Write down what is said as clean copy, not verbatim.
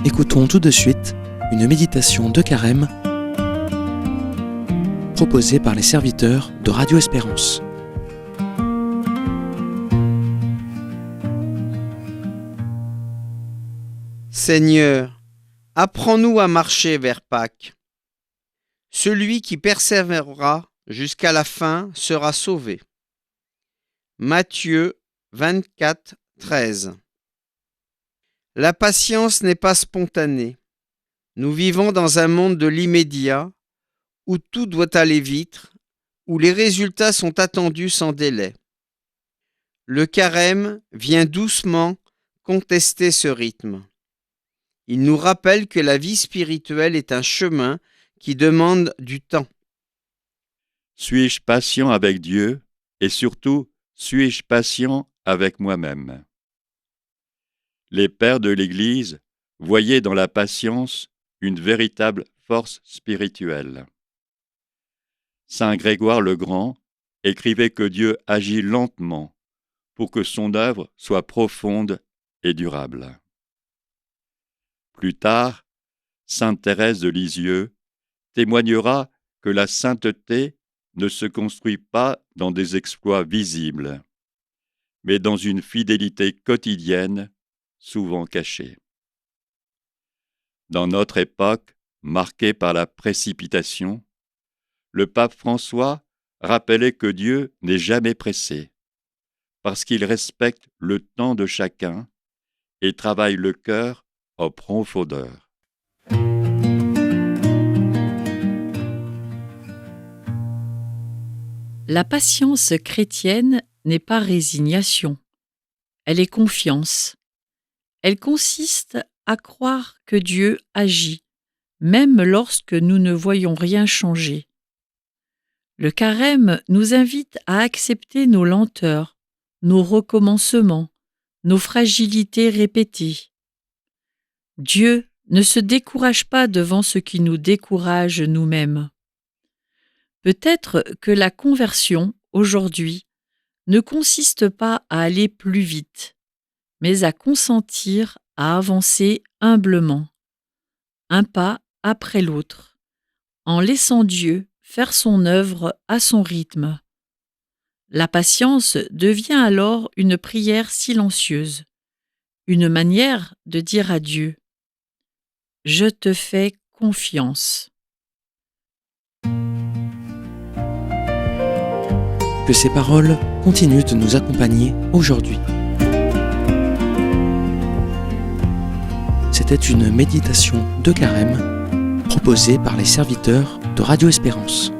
Écoutons tout de suite une méditation de Carême proposée par les serviteurs de Radio Espérance. Seigneur, apprends-nous à marcher vers Pâques. Celui qui persévérera jusqu'à la fin sera sauvé. Matthieu 24, 13. La patience n'est pas spontanée. Nous vivons dans un monde de l'immédiat, où tout doit aller vite, où les résultats sont attendus sans délai. Le carême vient doucement contester ce rythme. Il nous rappelle que la vie spirituelle est un chemin qui demande du temps. Suis-je patient avec Dieu et surtout, suis-je patient avec moi-même? Les pères de l'Église voyaient dans la patience une véritable force spirituelle. Saint Grégoire le Grand écrivait que Dieu agit lentement pour que son œuvre soit profonde et durable. Plus tard, Sainte Thérèse de Lisieux témoignera que la sainteté ne se construit pas dans des exploits visibles, mais dans une fidélité quotidienne, souvent cachée. Dans notre époque, marquée par la précipitation, le pape François rappelait que Dieu n'est jamais pressé, parce qu'il respecte le temps de chacun et travaille le cœur en profondeur. La patience chrétienne n'est pas résignation, elle est confiance. Elle consiste à croire que Dieu agit, même lorsque nous ne voyons rien changer. Le carême nous invite à accepter nos lenteurs, nos recommencements, nos fragilités répétées. Dieu ne se décourage pas devant ce qui nous décourage nous-mêmes. Peut-être que la conversion, aujourd'hui, ne consiste pas à aller plus vite, mais à consentir à avancer humblement, un pas après l'autre, en laissant Dieu faire son œuvre à son rythme. La patience devient alors une prière silencieuse, une manière de dire à Dieu « Je te fais confiance ». Que ces paroles continuent de nous accompagner aujourd'hui. C'était une méditation de Carême proposée par les serviteurs de Radio Espérance.